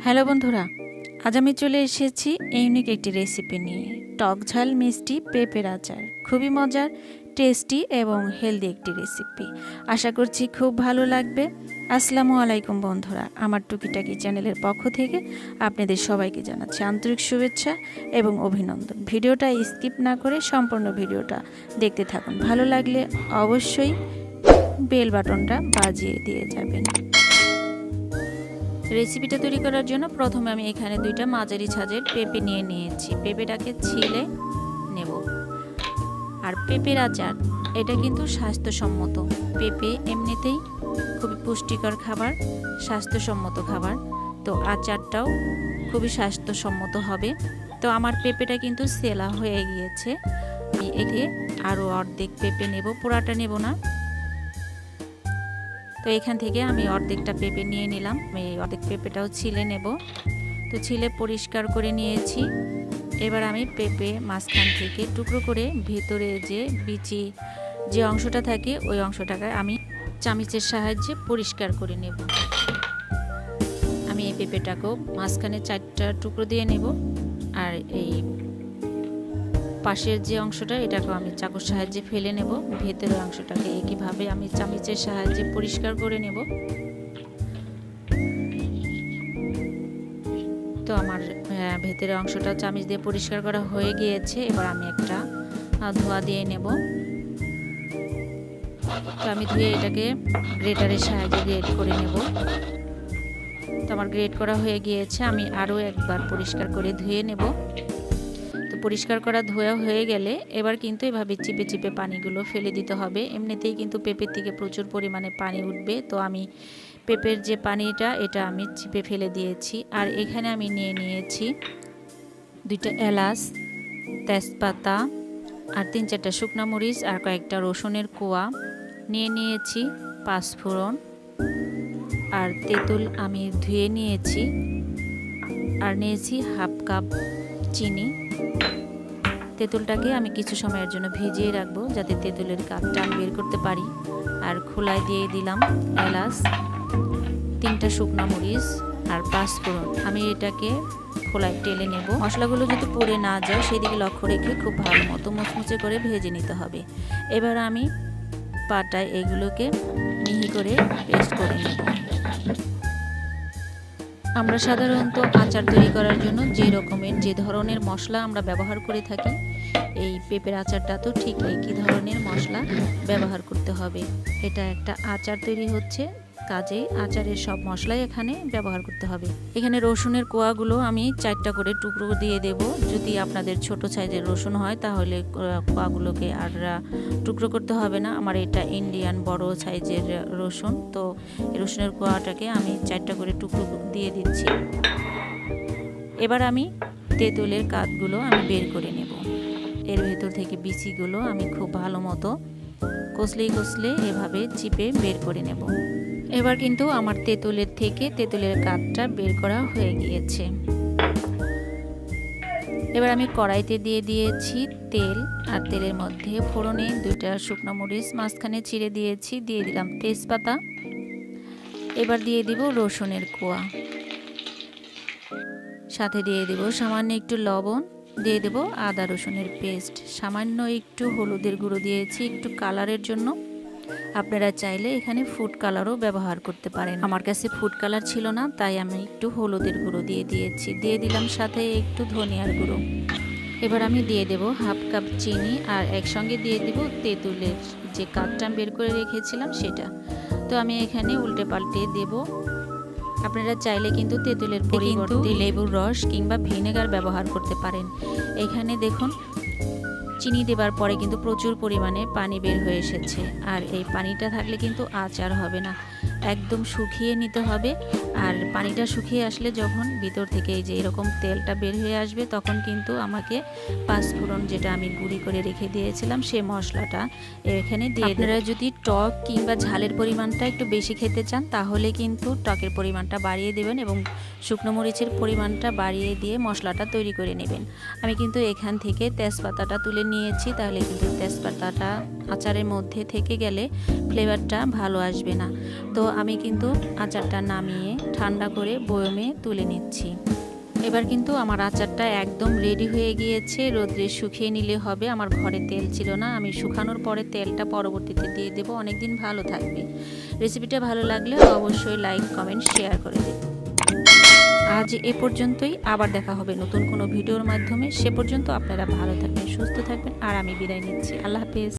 Hello বন্ধুরা, আজ আমি চলে এসেছি ইউনিক একটি রেসিপি নিয়ে। টক ঝাল মিষ্টি পেঁপের আচার, খুবই মজার, টেস্টি এবং হেলদি একটি রেসিপি। আশা করছি খুব ভালো লাগবে। আসসালামু আলাইকুম বন্ধুরা, আমার টুকিটাকি চ্যানেলের পক্ষ থেকে আপনাদের সবাইকে জানাচ্ছি আন্তরিক শুভেচ্ছা এবং অভিনন্দন। ভিডিওটা স্কিপ না করে সম্পূর্ণ ভিডিওটা দেখতে থাকুন। ভালো লাগলে অবশ্যই বেল বাটনটা বাজিয়ে দিয়ে যাবেন। রেসিপিটা তৈরি করার জন্য প্রথমে আমি এখানে দুইটা মাঝারি সাইজের পেঁপে নিয়ে নিয়েছি। পেঁপেটাকে ছিলে নেব। আর পেঁপের আচার এটা কিন্তু স্বাস্থ্যসম্মত। পেঁপে এমনিতেই খুবই পুষ্টিকর খাবার, স্বাস্থ্যসম্মত খাবার, তো আচারটাও খুবই স্বাস্থ্যসম্মত হবে। তো আমার পেঁপেটা কিন্তু সেলা হয়ে গিয়েছে। আমি একে আরও অর্ধেক পেঁপে নেব, পুরাটা নেব না। তো এখান থেকে আমি অর্ধেকটা পেঁপে নিয়ে নিলাম। আমি অর্ধেক পেঁপেটাও ছিলে নেব। তো ছিলে পরিষ্কার করে নিয়েছি। এবার আমি পেঁপে মাঝখান থেকে টুকরো করে ভেতরে যে বিচি যে অংশটা থাকে ওই অংশটাকে আমি চামচের সাহায্যে পরিষ্কার করে নেব। আমি এই পেঁপেটাকেও মাঝখানে 4টা টুকরো দিয়ে নেব। আর এই পাশের যে অংশটা এটাকেও আমি চাকুর সাহায্যে ফেলে নেব। ভেতরের অংশটাকে একইভাবে আমি চামচের সাহায্যে পরিষ্কার করে নেব। তো আমার ভেতরের অংশটা চামচ দিয়ে পরিষ্কার করা হয়ে গিয়েছে। এবার আমি একটা ধোয়া দিয়ে নেব। তো আমি ধুয়ে এটাকে গ্রেটারের সাহায্যে গ্রেট করে নেব। তো আমার গ্রেট করা হয়ে গিয়েছে। আমি আরও একবার পরিষ্কার করে ধুয়ে নেব। পরিষ্কার করা ধোয়া হয়ে গেলে এবার কিন্তু এভাবে চিপে চিপে পানিগুলো ফেলে দিতে হবে। এমনিতেই কিন্তু পেঁপের থেকে প্রচুর পরিমাণে পানি উঠবে। তো আমি পেঁপের যে পানিটা এটা আমি চিপে ফেলে দিয়েছি। আর এখানে আমি নিয়ে নিয়েছি 2টা এলাচ, তেজপাতা, আর 3-4টা শুকনা মরিচ, আর কয়েকটা রসুনের কোয়া নিয়ে নিয়েছি, 5 ফোড়ন, আর তেঁতুল আমি ধুয়ে নিয়েছি, আর নিয়েছি হাফ কাপ চিনি। তেঁতুলটাকে আমি কিছু সময়ের জন্য ভিজিয়ে রাখবো যাতে তেঁতুলের কাঠটা আমি বের করতে পারি। আর খোলায় দিয়ে দিলাম এলাচ, 3টা শুকনা মরিচ, আর 5 ফোড়ন। আমি এটাকে খোলায় টেলে নেব। মশলাগুলো যদি পুড়ে না যায় সেই দিকে লক্ষ্য রেখে খুব ভালো মতো মুচমুচে করে ভেজে নিতে হবে। এবার আমি পাটায় এগুলোকে মিহি করে পেস্ট করে নেব। আমরা সাধারণত আচার তৈরি করার জন্য যে ধরনের মশলা আমরা ব্যবহার করে থাকি, এই পেঁপের আচারটা তো ঠিক একই ধরনের মশলা ব্যবহার করতে হবে। এটা একটা আচার তৈরি হচ্ছে, কাজেই আচারের সব মশলাই এখানে ব্যবহার করতে হবে। এখানে রসুনের কোয়াগুলো আমি 4টা করে টুকরো দিয়ে দেব। যদি আপনাদের ছোট সাইজের রসুন হয় তাহলে কোয়াগুলোকে আর টুকরো করতে হবে না। আমার এটা ইন্ডিয়ান বড় সাইজের রসুন, তো রসুনের কোয়াটাকে আমি 4টা করে টুকরো দিয়ে দিচ্ছি। এবার আমি তেঁতুলের কাঠগুলো আমি বের করে নেব। এর ভেতর থেকে বিচিগুলো আমি খুব ভালো মতো কষলে এভাবে চিপে বের করে নেব। এবার কিন্তু আমার তেঁতুলের কাঠটা বের করা হয়ে গিয়েছে। এবার আমি কড়াইতে দিয়ে দিয়েছি তেল, আর তেলের মধ্যে ফোড়নে 2টা শুকনো মরিচ মাঝখানে চিড়ে দিয়েছি, দিয়ে দিলাম তেজপাতা। এবার দিয়ে দিব রসুনের কোয়া, সাথে দিয়ে দেব সামান্য একটু লবণ, দিয়ে দেব আদা রসুনের পেস্ট, সামান্য একটু হলুদের গুঁড়ো দিয়েছি একটু কালারের জন্য। আপনারা চাইলে এখানে ফুড কালারও ব্যবহার করতে পারেন। আমার কাছে ফুড কালার ছিল না, তাই আমি একটু হলুদের গুঁড়ো দিয়ে দিয়েছি। দিয়ে দিলাম সাথে একটু ধনিয়ার গুঁড়ো। এবার আমি দিয়ে দেব হাফ কাপ চিনি, আর একসঙ্গে দিয়ে দেব তেঁতুলের যে কাঠটা বের করে রেখেছিলাম সেটা। তো আমি এখানে উল্টে পাল্টে দেব। আপনারা চাইলে কিন্তু তেঁতুলের পরিবর্তে লেবুর রস কিংবা ভিনেগার ব্যবহার করতে পারেন। এখানে দেখুন চিনি দেবার পরে কিন্তু প্রচুর পরিমাণে পানি বের হয়ে এসেছে। আর এই পানিটা থাকলে কিন্তু আচার হবে না, একদম শুকিয়ে নিতে হবে। আর পানিটা শুকিয়ে আসলে যখন ভিতর থেকে এই যে এরকম তেলটা বের হয়ে আসবে, তখন কিন্তু আমাকে 5 ফোড়ন যেটা আমি গুঁড়ি করে রেখে দিয়েছিলাম সেই মশলাটা এখানে দিয়ে দেব। আপনারা যদি টক কিংবা ঝালের পরিমাণটা একটু বেশি খেতে চান তাহলে কিন্তু টকের পরিমাণটা বাড়িয়ে দেবেন এবং শুকনো মরিচের পরিমাণটা বাড়িয়ে দিয়ে মশলাটা তৈরি করে নেবেন। আমি কিন্তু এখান থেকে তেজপাতাটা তুলে নিয়েছি, তাহলে কিন্তু তেজপাতাটা আচারের মধ্যে থেকে গেলে ফ্লেভারটা ভালো আসবে না। তো আমি কিন্তু আচারটা নামিয়ে ঠান্ডা করে বয়মে তুলে নিচ্ছি। এবার কিন্তু আমার আচারটা একদম রেডি হয়ে গিয়েছে, রোদ্রে শুকিয়ে নিলে হবে। আমার ঘরে তেল ছিল না, আমি শুকানোর পরে তেলটা পরবর্তীতে দিয়ে দেবো, অনেক দিন ভালো থাকবে। রেসিপিটা ভালো লাগলে অবশ্যই লাইক কমেন্ট শেয়ার করে দেবেন। আজ এ পর্যন্তই, আবার দেখা হবে নতুন কোনো ভিডিওর মাধ্যমে। সে পর্যন্ত আপনারা ভালো থাকবেন, সুস্থ থাকবেন, আর আমি বিদায় নিচ্ছি। আল্লাহ হাফেজ।